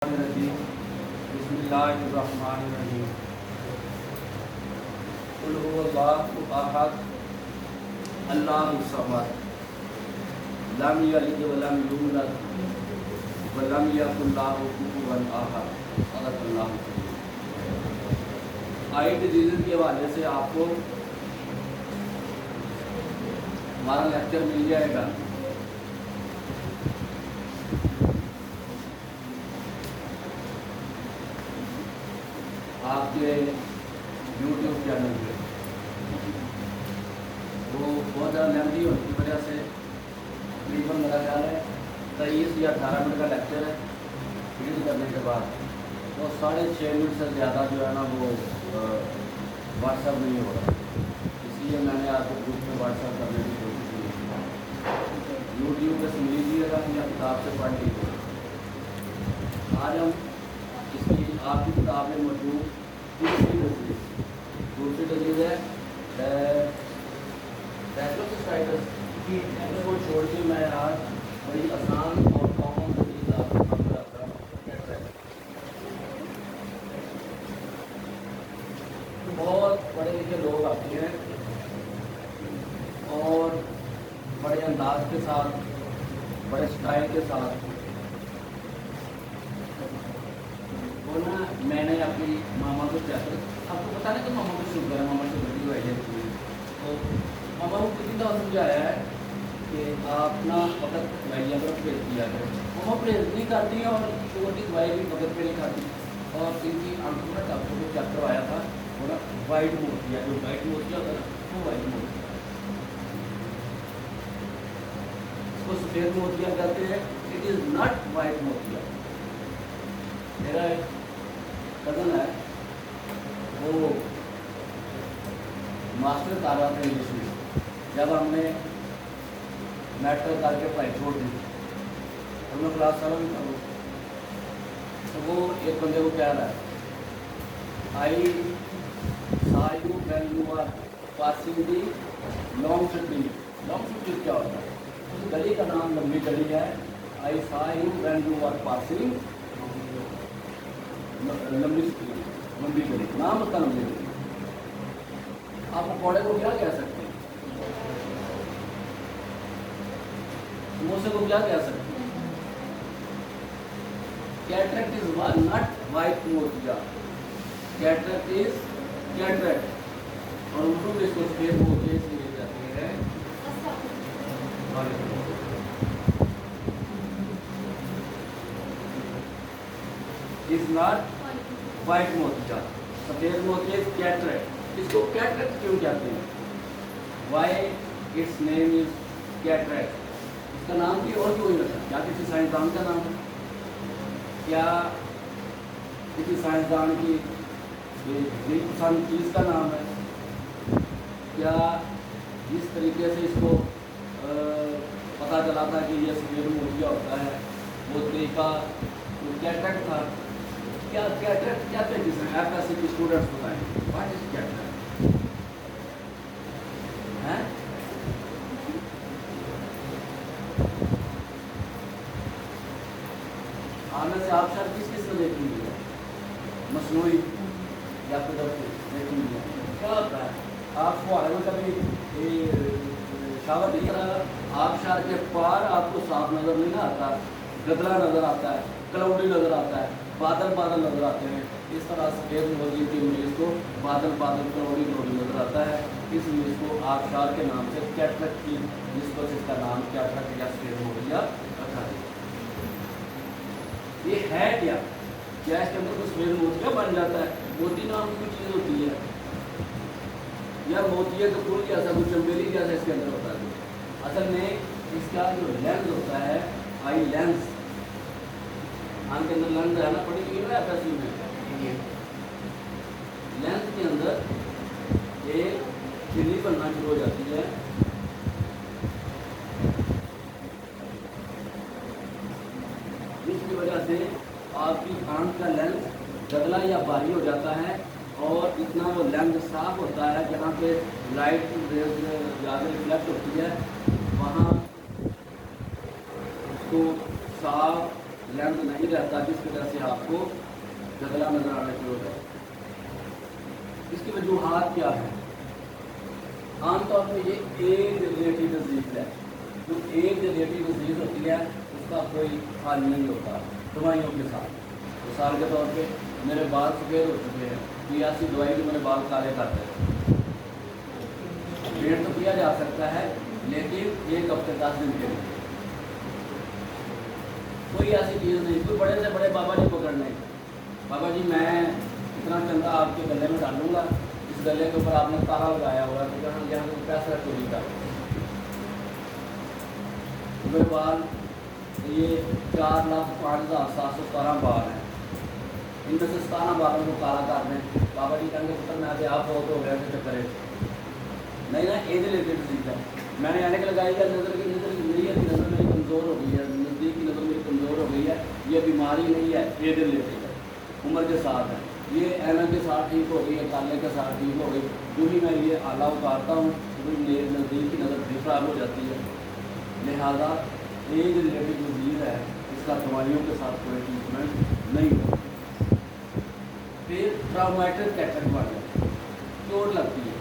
बिस्मिल्लाहिर्रहमानिर्रहीम। कुल हुवल्लाहु अहद अल्लाहुस समद लम यलिद वलम यूलद वलम यकुल लहू कुफुवन अहद। सदक़ल्लाहुल अज़ीम। आई डिजीज़ के हवाले से आपको हमारा लेक्चर मिल जाएगा। आपके यूट्यूब चैनल पे वो बहुत ज़्यादा लेंथी होने की वजह से तकरीबन मेरा ख्याल है 23 या 18 मिनट का लेक्चर है। एडिट करने के बाद तो 6.5 मिनट से ज़्यादा जो है ना वो व्हाट्सएप नहीं हो रहा, इसलिए मैंने आपको ग्रुप में व्हाट्सएप करने की कोशिश की। यूट्यूब पे सुन लीजिएगा या किताब से पढ़ लीजिएगा। आज हम इसकी आपकी किताब में मौजूद दूसरी डिजीज़ है डेक्लोसिस्टाइटिस की को छोड़ के मैं आज बड़ी आसान और कॉमन डिजीज़ आपको बताता हूँ। बहुत पढ़े लिखे लोग आते हैं और बड़े अंदाज के साथ, बड़े स्टाइल के साथ ना मैंने अपनी मामा को क्या कर, आपको पता नहीं तो मामा को शुगर है, मामा से बड़ी हुई है तो मामा को किसी तरह समझाया है कि आप ना वक्त दवाइयाँ पर परहेज किया करें। मामा परहेज नहीं करती और शुगर की दवाई भी वक्त पे नहीं खाती। और इनकी आंखों में डॉक्टर को चेक करवाया था, वो ना वाइट मोतिया, जो वाइट मोतिया होता है ना वो वाइट मोतिया, इसको सफ़ेद मोतिया कहते हैं। इट इज़ नॉट वाइट मोतिया। मेरा एक कज़न है, वो मास्टर कर रहा था इंग्लिश में। जब हमने मैट्रिक करके पढ़ाई छोड़ दी और मैं क्लास 7 में था, तो वो एक बंदे को कह रहा है, आई saw you when you are passing the long street। Long street क्या होता है? उस गली का नाम लंबी गली है। आई saw you when you are passing लंबी स्ट्रीट, लंबी गली, नाम उसका लंबी गली। आप पकौड़े को क्या कह सकते हैं? समोसे को क्या कह सकते हैं? कैटरेक्ट इज नॉट वाइट मोतिया, कैटरेक्ट इज कैटरेक्ट। और उर्दू में इसको सफेद मोतिया इसलिए जाते हैं इज नॉट वाइट मोतिया, सफेद मोतिया इज कैटरेक्ट। इसको कैटरेक्ट क्यों कहते हैं? Why it's name is cataract. इसका नाम भी और क्यों नहीं रखा? क्या किसी साइंसदान का नाम है? क्या किसी साइंसदान की पसंद चीज़ का नाम है? क्या जिस तरीके से इसको पता चला था कि ये सफेद मोतिया होता है वो तरीका कैटरेक्ट था? क्या कैटरेक्ट क्या थे? जिसमें एफएससी के स्टूडेंट्स बताएं व्हाट इज कैटरेक्ट है? आने से आप शायद किस किस को देखी हुई है? मसनूई या कुदरती देखी हुई है? क्या होता है? आपको आगे में कभी शावर नहीं करा, आबशार के पार आपको साफ नजर नहीं आता, गदला नजर आता है, क्लाउडी नजर आता है, बादल बादल नजर आते हैं। इस तरह सफेद मोतिये की इमेज को बादल बादल क्लाउडी क्लाउडी नजर आता है, इसलिए इसको आबशार के नाम से कैटरेक्ट की जिसको इसका नाम कैटरेक्ट या सफेद मोतिया रखा है। ये है क्या? क्या इसके अंदर कुछ सफेद मोतिया बन जाता है? मोती नाम की कोई चीज़ होती है या मोतिया तो फूल जैसा कुछ चमेली जैसा इसके अंदर होता है? असल में इसका जो लेंस होता है, आई लेंस, आंख के अंदर लेंस है ना, पड़ी हुई है एफएससी में। लेंस के अंदर एक झिल्ली बनना शुरू हो जाती है, जिसकी वजह से आपकी आंख का लेंस गदला या भारी हो जाता है और इतना वो लेंस साफ होता है जहाँ पे लाइट रेज ज़्यादा रिफ्लेक्ट होती है, वहाँ उसको साफ लेंथ नहीं रहता, जिस वजह से आपको जगला नजर आना शुरू हो जाए। इसकी वजूहात क्या है? आमतौर पर ये एज रिलेटेड डिजीज है। जो एज रिलेटेड डिजीज होती है उसका कोई हल नहीं होता दवाइयों के साथ। मिसाल के तौर पे मेरे बाल सफ़ेद हो चुके हैं, कोई ऐसी दवाई जो मेरे बाल काले कर दे, पेड़ तो किया जा सकता है, लेकिन 1 हफ्ते 10 दिन के लिए कोई ऐसी चीज़ नहीं। कोई बड़े से बड़े बाबा जी पकड़ने, बाबा जी मैं इतना चंदा आपके गले में डालूंगा, इस गले के ऊपर आपने ताला लगाया हुआ है, तो यहाँ से पैसा चोरी का मेरे बाल ये 4,05,717 बाल हैं, इनमें से 17 बालों को काला कर दें। बाबा जी कहेंगे पुत्र मैं अभी आप बहुत हो गया तो चक्कर नहीं ना, एज रिलेटेड चीज़ है। मैंने ऐनक लगाई है, नज़र की नज़र मेरी कमज़ोर हो गई है, नज़दीक की नज़र मेरी कमज़ोर हो गई है, ये बीमारी नहीं है, एज रिलेटेड है, उम्र के साथ है। ये ऐनक के साथ ठीक हो गई है, काले के साथ ठीक हो गई, जो भी मैं ये आला उतारता हूँ तो मेरी नज़दीक की नज़र फिर खराब हो जाती है। लिहाजा एज रिलेटेड डिजीज़ है, इसका दवाइयों के साथ कोई ट्रीटमेंट नहीं होता। फिर ट्राउमेटिक कैटरेक्ट बढ़ जाता है, चोट लगती है,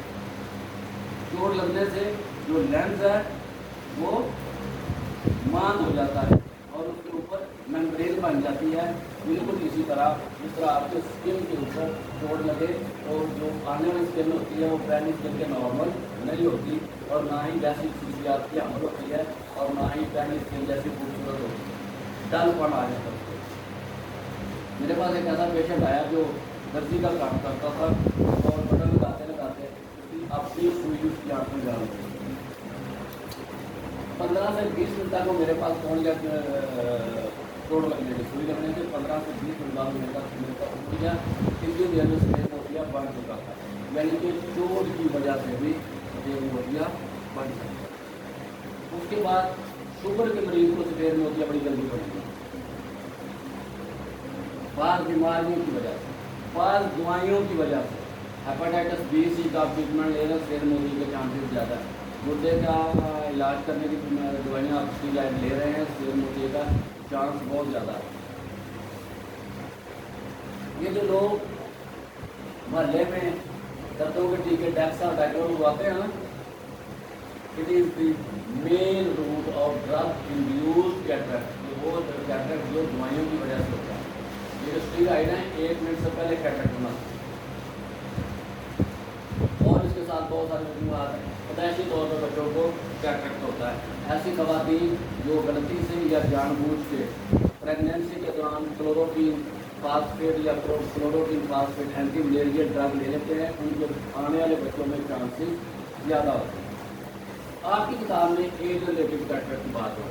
चोट लगने से जो लेंस है वो मांद हो जाता है और उसके ऊपर मेम्ब्रेन बन जाती है, बिल्कुल इसी तरह जिस तरह आपके स्किन के ऊपर चोट लगे और जो आने वाली स्किन होती है वो पहली स्किन के नॉर्मल नहीं होती, और ना ही जैसी खसूसियात की अमल होती है, और ना ही पहली स्किन जैसी खूबसूरत होती है, डलपन आ जाता है। मेरे पास एक ऐसा पेशेंट आया जो दर्जी का काम करता था और बटन लगाते लगाते अपनी सुई उसकी आँख में डाल दी। 15 से 20 मिनट तक वो मेरे पास पहुँच गया, चोट लगने की सुई लगने से 15 से 20 मिनट बाद मेरे पास उठ गया। इतनी देर में सफेद मोतिया बन चुका था, यानी कि चोट की वजह से भी सफेद मोतिया बन सकता। उसके बाद शुगर के मरीज को सफेद मोतिया बड़ी जल्दी पड़ेगी, बाहर बीमारियों की वजह से, बाहर दवाइयों की वजह से। हेपेटाइटिस बी सी का ट्रीटमेंट ले रहे हैं, सफेद मोती के चांसेस ज़्यादा है। गुर्दे का इलाज करने की दवाइयाँ आप स्टीरॉइड ले रहे हैं, सफेद मोती का चांस बहुत ज़्यादा है। ये जो लोग महल्ले में दर्दों के टीके डेक्सा डाइक्लोर लगवाते हैं ना, it is the main root of drug induced cataract. वो कैटरेक्ट जो दवाइयों की वजह से होता है। ये जो स्टीरॉइड है 1 मिनट से पहले कैटरेक्ट होना, और इसके साथ बहुत सारी वजूहात हैं। पैदाइशी तौर पर बच्चों को कैटरेक्ट होता है। ऐसी खवातीन जो गलती से या जानबूझ के प्रेगनेंसी के दौरान क्लोरोक्विन फास्फेट या chloroquine phosphate anti malarial drug ले लेते हैं, उनके आने वाले बच्चों में चांसेस ज़्यादा होते हैं। आपकी किताब में एज रिलेटेड कैटरेक्ट की बात हो,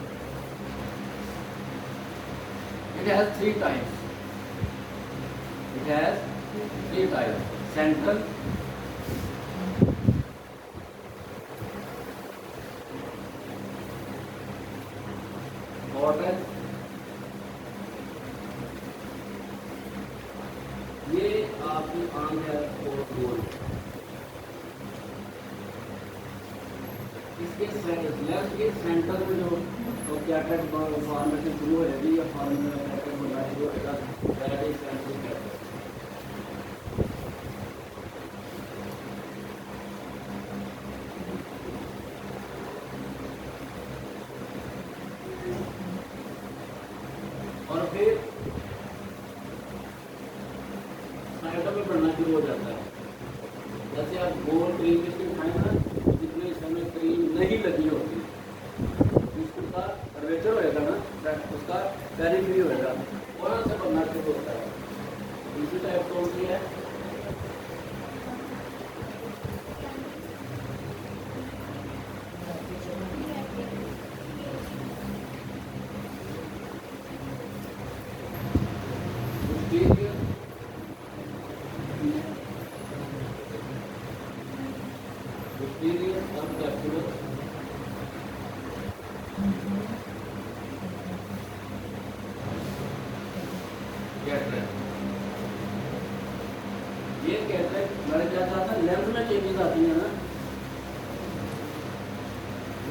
it has 3 types. It has 3 types: central, border। ये आपकी आम है और गोल। इसके लेफ्ट के सेंटर में जो कैटरेक्ट फॉर्मेशन शुरू हो जाएगी या फॉर्मेशन कैटरेक्ट बनाए जो है सेंट्रल कैटरेक्ट। और फिर साइडों में बढ़ना शुरू हो जाता है। जैसे आप गोल क्रीम बिस्किट खाएं ना, जितने समय क्रीम नहीं लगी होती, बिस्किट का कर्वेचर होएगा ना, उसका पेरिफेरी होएगा, वहाँ से बढ़ना शुरू होता है। दूसरी टाइप कौन सी है? ये कैटरेक्ट मैंने क्या कहा था, लेंस में चेंजेस आती है ना,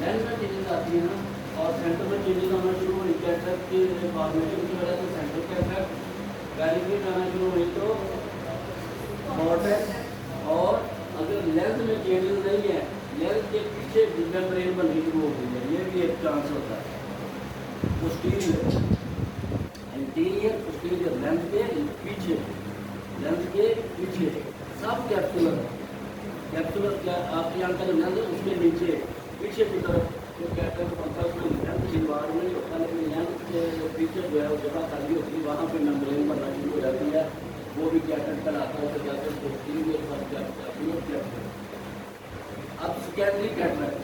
लेंस में चेंजेस आती है ना, और सेंटर में चेंजेस आना शुरू हुई कैटरेक्ट की फॉर्मेशन की वजह से सेंटर कैटरेक्ट बेनिफिट आना शुरू हुई तो कॉर्टेक्स। और अगर लेंथ में चेंजेस नहीं है, लेंथ के पीछे मेम्ब्रेन बननी शुरू हो गई है, ये भी एक चांस होता है। पोस्टीरियर इंटीरियर पोस्टीरियर लेंथ के पीछे, लेंथ के पीछे सब कैप्सुलर क्या आपकी आंख का जो लेंथ है उसके नीचे पीछे की तरफ जो कैटरेक्ट बनता है उसमें लेंथ दीवार में होता है, लेकिन लेंथ के पीछे जो है वो जगह खाली होती है, वहाँ पे मेम्ब्रेन बनना शुरू हो जाती है, वो भी कैटरेक्ट कहलाता है। तो जैसे पोस्टीरियर सब कैटरेक्ट। अब सेकेंडरी कैटरेक्ट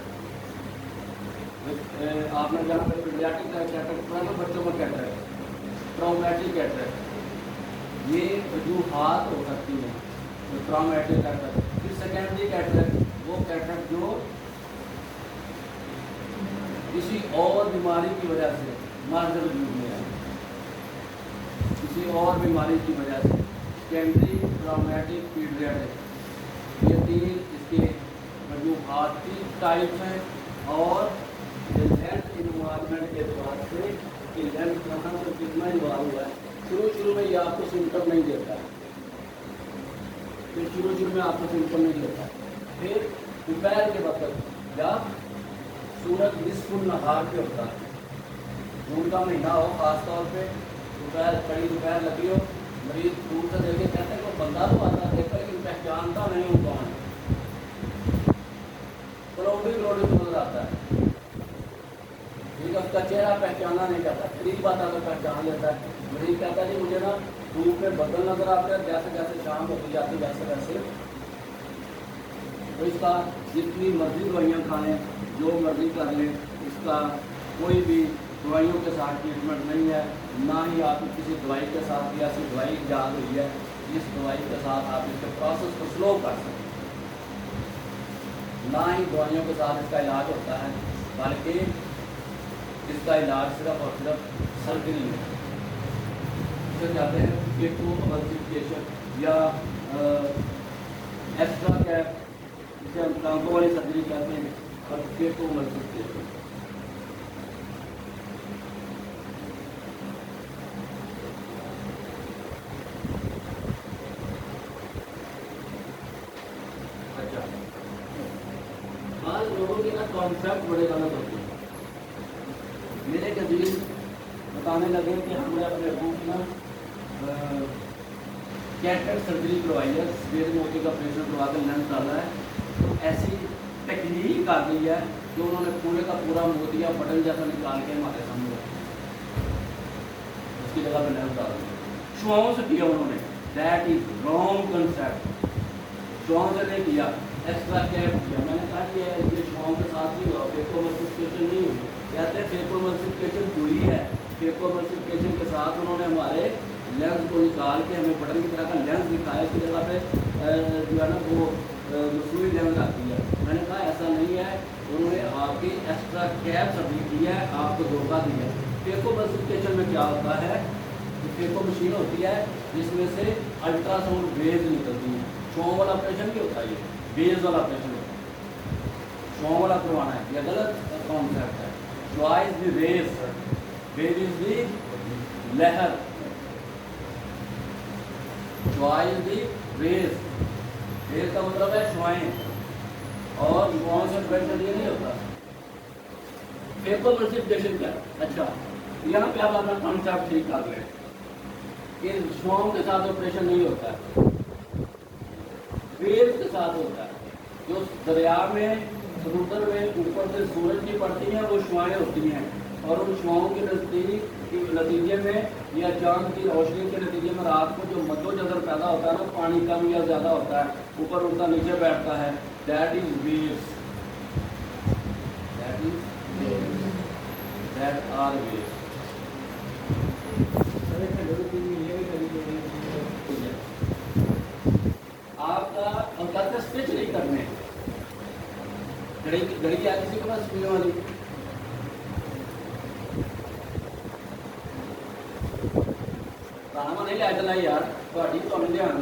आपने जहाँ पर पीडियाट्रिक कैटरेक्ट पढ़ा ना बच्चों में कैटरेक्ट, ट्रॉमेटिक कैटरेक्ट, ये वजूहात हो सकती है तो ट्रॉमेटिक कैटरेक्ट। फिर सेकेंडरी कैटरेक्ट वो कैटरेक्ट जो किसी और बीमारी की वजह से मर्द वजूद में है, किसी और बीमारी की वजह से। सेकेंडरी, ट्रॉमेटिक, पीडियाट्रिक, ये तीन इसके वजूहात की टाइप हैं। और लेंथ इन्वायरमेंट के बाद से कि लेंथ कहाँ से कितना इन्वॉल्व हुआ है, शुरू में ये आपको सिम्टम नहीं देता है, फिर शुरू में आपको सिम्टम नहीं देता। फिर दोपहर के वक्त जब सूरज निस्फुल नहार पे होता है, जून का महीना हो खासतौर पे, दोपहर कड़ी दोपहर लगी हो, मरीज दूर से देखे कहते हैं वो बंदा तो आता देखा लेकिन पहचानता नहीं हूँ कौन है, क्राउडी नजर आता है, ठीक है, उसका चेहरा पहचाना नहीं जाता, करीब आता तो पहचान लेता है। मरीज कहता है जी मुझे ना धूप में बदल नजर आते हैं, जैसे जैसे शाम होती जाती वैसे वैसे। तो इसका जितनी मर्जी दवाइयाँ खाएँ, जो मर्जी कर लें, इसका कोई भी दवाइयों के साथ ट्रीटमेंट नहीं है, ना ही आप किसी दवाई के साथ भी ऐसी दवाई ईजाद हुई है जिस दवाई के साथ आप इसके प्रोसेस को स्लो कर सकें, ना ही दवाइयों के साथ इसका इलाज होता है, बल्कि इसका इलाज सिर्फ और सिर्फ सर्जरी में इसे कहते हैं केटोएमल्सिफिकेशन या एक्स्ट्रा कैप, जिसे हम टांगों वाली सर्जरी कहते हैं, और केटोएमल्सिफिकेशन। अच्छा, आज लोगों के ना कॉन्सेप्ट बड़े गलत होते हैं। मेरे कदीर बताने लगे कि हमने अपने रूप में कैटरेक्ट सर्जरी करवाई है, सफेद मोती का ऑपरेशन करवा कर लेंस डाला है, तो ऐसी टेक्निक आ गई है कि उन्होंने पूरे का पूरा मोतिया बटन जैसा निकाल के हमारे सामने उसकी जगह पर लेंस डाला, शुआओं से किया उन्होंने। That is wrong concept. शुआओं से नहीं किया, एक्स्ट्रा कैप किया। मैंने कहा कि ये शुआओं के साथ नहीं हुआ, फेकोएमल्सिफिकेशन नहीं हुई। कहते हैं फेकोएमल्सिफिकेशन हुई है, फेकोएमल्सिफिकेशन के साथ उन्होंने हमारे लेंस को निकाल के हमें बटन की तरह का लेंस दिखाया, उसकी जगह पे जो है ना वो सुई लेंस आती है। मैंने कहा ऐसा नहीं है, उन्होंने आपकी एक्स्ट्रा कैप सर्जरी की है, आपको धोखा दिया। फेकोएमल्सिफिकेशन में क्या होता है, फेको मशीन होती है जिसमें से अल्ट्रासाउंड वेव निकलती है। शुआओं वाला ऑपरेशन भी होता है, ये वेव वाला ऑपरेशन होता है, शुआओं वाला करवाना है, यह गलत कॉन्सेप्ट है। शुआ is the wave, wave is the लहर, शुआ इज द वेव, वेव का मतलब है शुआएं, और शुआओं से ऑपरेशन ये नहीं होता। फेकोएमल्सिफिकेशन क्या? अच्छा, यहाँ पे आप अपना कॉन्सेप्ट ठीक कर लें कि शुआओं के साथ ऑपरेशन नहीं होता है, वेव के साथ होता है। जो दरिया में, समुद्र में ऊपर से सूरज की पड़ती हैं वो शुआएं होती हैं, और उन शुआओं के नतीजे में या चांद की रोशनी के नतीजे में रात को जो मद्दोजहर पैदा होता है ना, पानी कम या ज़्यादा होता है, ऊपर उड़ता नीचे बैठता है, that is waves, that are waves. आपका अंकल स्टिच नहीं करने, घड़ी क्या किसी के पास सुनने वाली नहीं लै चला यार, ध्यान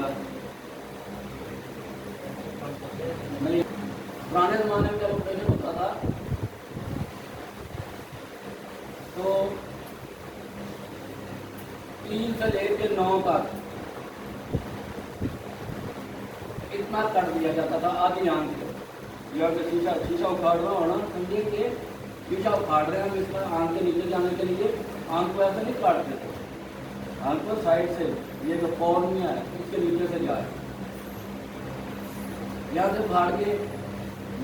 नहीं। पुराने जमाने में जब ऑपरेशन होता था तो 3 से लेकर 9 तक इतना कर दिया जाता था आधी आंख को। या अगर शीशा उखाड़ रहा हो ना, समझिए कि शीशा उखाड़ रहे हैं हम, इसका आंख के नीचे जाने के लिए आंख को ऐसे नहीं काटते थे, आंख को साइड से, ये जो कॉर्निया है इसके नीचे से जाए, यहाँ से उखाड़ के।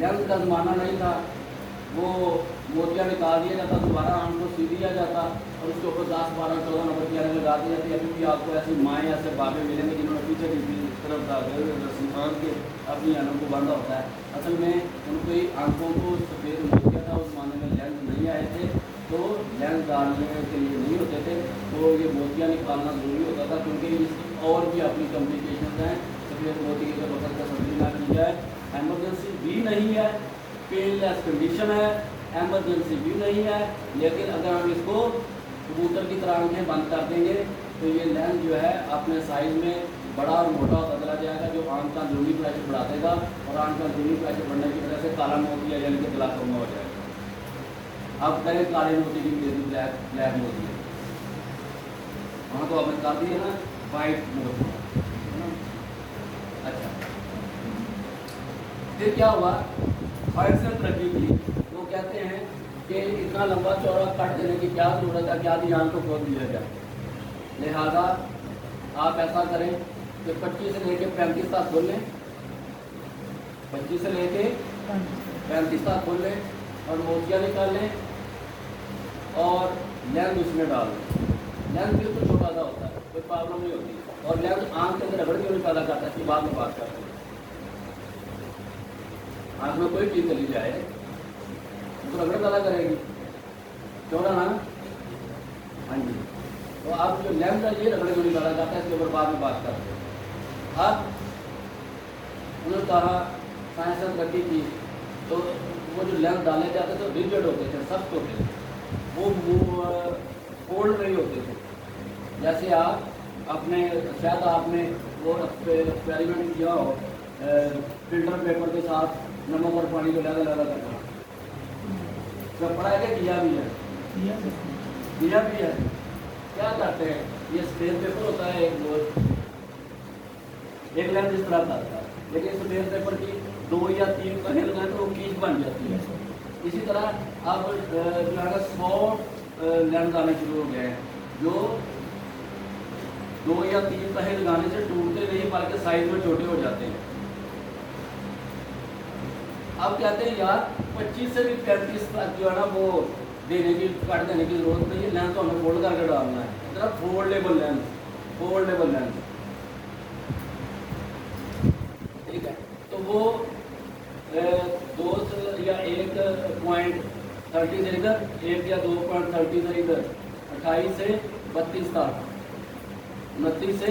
लेंस का ज़माना नहीं था, वो मोतिया निकाल दिया जाता, दोबारा आंख को सी दिया जाता और उसके ऊपर 10, 12, 14 नंबर की आने लगा दी जाती है। अभी भी आपको ऐसी माएँ ऐसे बाबे मिलेंगे जिन्होंने पीछे की तरफ रस्म के अपनी आंखों को बांधा होता है। असल में उनकी आंखों को सफ़ेद मोतिया था, उस ज़माने में लेंस नहीं आए थे, तो लेंस डालने के लिए नहीं होते थे, तो ये मोतिया निकालना ज़रूरी होता था, क्योंकि इसकी और भी अपनी कॉम्प्लिकेशन हैं। सफ़ेद मोती के वक्त का सर्जरी ना की जाए, एमरजेंसी भी नहीं है, पेनलेस कंडीशन है, एमरजेंसी भी नहीं है, लेकिन अगर हम इसको कबूतर की तरह आंखें बंद कर देंगे तो ये लेंस जो है अपने साइज में बड़ा और मोटा होता चला जाएगा, जो आंख का अंदरूनी प्रेशर बढ़ा देगा और आंख का अंदरूनी प्रेशर बढ़ने की वजह से काला मोतिया यानी कि ग्लाकोमा हो जाएगा। अब करें काले मोती की वजह ब्लैक मोती है, वहाँ तो आपने कर दिया ना वाइट मोती है ना। अच्छा, फिर क्या हुआ, साइंस ने तरक्की की, वो कहते हैं कि इतना लंबा चौड़ा कट देने की क्या जरूरत है, क्या ध्यान को खोल दिया जाए। लिहाजा आप ऐसा करें कि 25 से लेकर 35 तक खोल लें, 25 से लेकर 35 तक खोल लें और मोतिया निकाल लें और लेंस उसमें डाल लें। लेंस बिल्कुल छोटा सा होता है, कोई प्रॉब्लम नहीं होती, और लेंस आंख के अंदर रगड़ क्यों नहीं पैदा करता है, इसकी बाद में बात करते हैं। आंख में कोई चीज़ चली जाए तो रगड़ पैदा करेगी, चौड़ा ना। हाँ जी, तो आप जो लेंस है ये रगड़ क्यों नहीं पैदा करता है, इसके ऊपर बाद में बात करते हैं। अब उन्होंने कहा साइंस ने तरक्की की, तो वो जो लेंस डाले जाते थे रिजिड होते थे, सख्त होते थे, वो फोल्ड नहीं होते थे। जैसे आप अपने शायद आपने वो एक्सपेरिमेंट किया हो, फिल्टर पेपर के साथ नमक और पानी को लगा करना, जब पढ़ा है किया भी है, किया भी है। क्या करते हैं, ये सफेद पेपर होता है एक लेंस इस तरह का आता है, लेकिन सफेद पेपर की 2 या 3 कहे लगाए तो वो कीज बन जाती है। इसी तरह अब जो है 100 लेंस आने शुरू हो गए हैं, जो 2 या 3 कहे लगाने से टूटते नहीं बल्कि साइज में छोटे हो जाते हैं। अब कहते हैं यार 25 से भी 35 तक जो है ना वो देने की काट देने की जरूरत नहीं है, लेंस तो हमें फोल्ड करके डालना है, इतना फोल्डेबल लेंस, फोल्डेबल लेंस, ठीक है। तो वो 2 या 1.30 से इधर, 1 या 2.30 से इधर, 28 से 32 तक, 29 से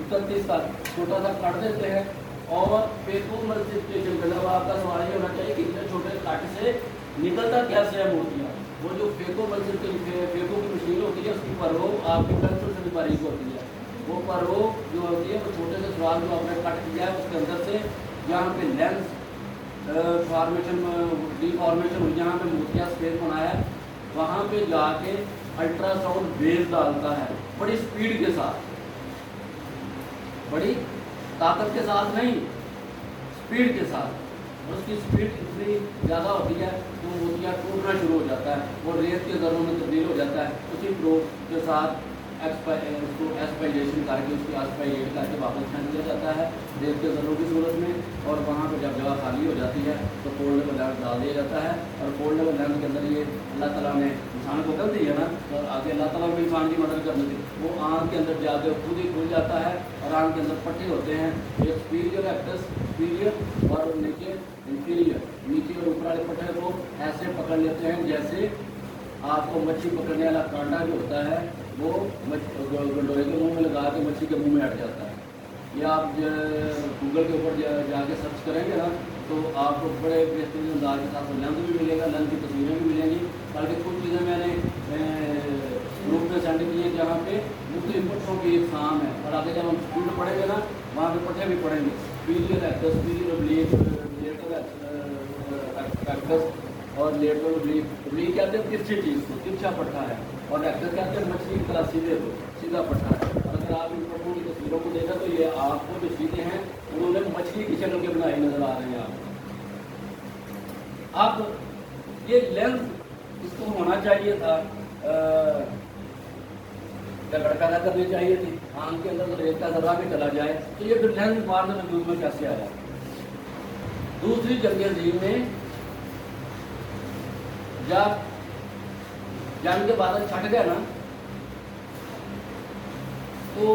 31 तक छोटा सा काट देते हैं। और फेको मल्टीप्लिकेशन मतलब आपका सवाल ये होना चाहिए कि इतने छोटे कट से निकलता कैसे है मोतिया। वो जो फेको फेको की मशीन होती है उसकी परवो आपकी पेंसिल से भी बारीक होती है, वो परवो जो होती है वो छोटे से सवाल जो आपने कट किया है उसके अंदर से जहाँ पे लेंस फॉर्मेशन डिफॉर्मेशन हुई, जहाँ पे मोतिया स्पेस बनाया है, वहाँ पे जाके अल्ट्रासाउंड वेव डालता है बड़ी स्पीड के साथ, बड़ी ताकत के साथ नहीं, स्पीड के साथ। और उसकी स्पीड इतनी ज़्यादा होती है तो मोतिया टूटना शुरू हो जाता है, वो रेत के दरों में तब्दील हो जाता है। उसी प्रोब के साथ उसको एस्पाइरेशन करके उसकी एस्पाइरेट करके वापस फेंक दिया जाता है रेत के दरों की सूरत में, और वहाँ पर जब जगह खाली हो जाती है तो फोल्डेबल लेंस डाल दिया जाता है। और फोल्डेबल लेंस के अंदर ये अल्लाह ताला ने इंसान को कर दी है ना, तो आगे अल्लाह ताला को इंसान की मदद करनी थी, वो आँख के अंदर जाके खुद ही खुल जाता है और आँख के अंदर पट्टे होते हैं, एक सुपीरियर एक्टस सुपीरियर और नीचे इंफीरियर, नीचे और ऊपर वाले पट्टे को ऐसे पकड़ लेते हैं जैसे आपको मच्छी पकड़ने वाला कांटा जो होता है वो गंडोए के मुंह में लगा के मच्छी के मुंह में अट जाता है। या आप गूगल के ऊपर जाके सर्च करेंगे ना तो आपको बड़े बेहतरीन अंदाज के साथ लेंस भी मिलेगा, लेंस की तस्वीरें भी मिलेंगी। बल्कि कुछ चीज़ें मैंने ग्रुप में सेंड की है जहाँ पे मुख्तलिफ पट्टों की एक शाम है, और आगे जब हम स्पीड पढ़ेंगे ना वहाँ पे पट्टे भी पढ़ेंगे, period acts, period blade acts, और लेटरल ओब्लीक कहते हैं तिरछी चीज़ को, तिरछा पट्टा है। और रेक्टस कहते हैं मछली की तरह सीधे को, सीधा पट्टा है। और अगर आप इन पट्टों की तस्वीरों को देखा तो ये आपको जो सीधे हैं उन्होंने मछली की शक्ल के बनाए नजर आ रहे हैं आपको। अब ये लेंस इसको होना चाहिए था गड़बड़ पैदा करनी चाहिए थी, आंख के अंदर रेत का जरा भी चला जाए तो ये फिर लेंस मारने वजूद में कैसे आया। दूसरी जंग अज़ीम में जब जंग के बादल छट गए ना तो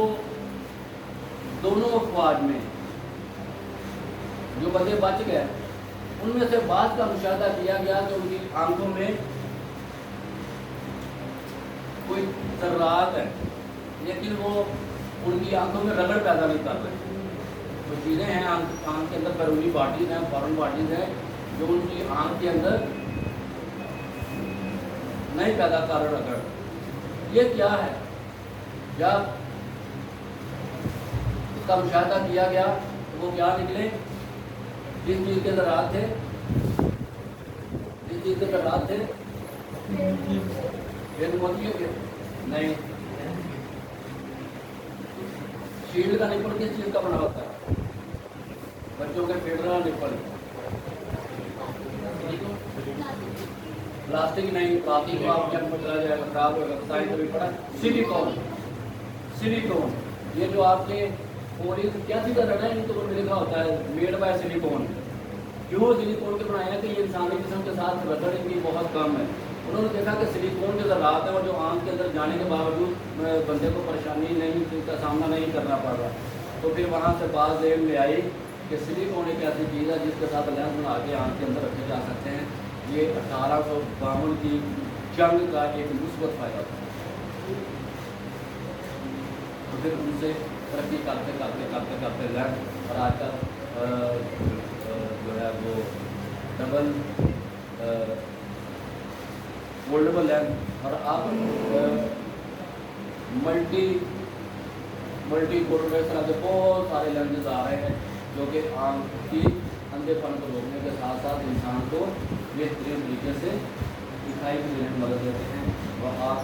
दोनों अफवाज में जो बंदे बच गए उनमें से बाद का मुशाहदा किया गया कि उनकी आंखों में कोई जर्रात है, लेकिन वो उनकी आंखों में रगड़ पैदा नहीं कर रहे। तो चीज़ें हैं आंख के अंदर, बैरूनी बॉडीज हैं, फॉरेन बॉडीज हैं जो उनकी आंख के अंदर नहीं पैदा कर रगड़। ये क्या है? जब उसका मुशाहदा किया गया तो वो क्या निकले, जिस चीज़ के अंदर रात थे, जिस चीज़ के अंदर रात थे मोतियों के नहीं, शील्ड का निपल किस चीज़ का बना होता है? बच्चों के फेडरल निपल, प्लास्टिक नहीं, प्लास्टिक को आप जब चला जाएगा खराब होगा, साइंस भी पड़ा। सिलिकॉन, सिलिकॉन ये जो आपके पूरी क्या सीधा रहना है तो लिखा होता है मेड बाय सिलिकॉन। क्यों सिलिकॉन के बनाए हैं कि ये इंसानी जिस्म के साथ रगड़ इनकी बहुत कम है। उन्होंने देखा कि सिलिकॉन के ज़रात है और जो आंख के अंदर जाने के बावजूद बंदे को परेशानी नहीं का सामना नहीं करना पड़ रहा, तो फिर वहाँ से बात जेल में आई कि सिलिकॉन एक ऐसी चीज़ है जिसके साथ लेंस बना के आंख के अंदर रखे जा सकते हैं। ये 1852 की जंग का एक मुस्बत फ़ायदा था। तो फिर उनसे तरक्की करते करते करते करते लेंस और आजकल जो है वो डबल फोल्डेबल लेंस और आप मल्टी फोल्ड तरह के बहुत सारे लेंसेज आ रहे हैं जो कि आंख की अंधेपन को रोकने के साथ साथ इंसान को बेहतरीन तरीके से दिखाई भी देने में मदद देते हैं। और आप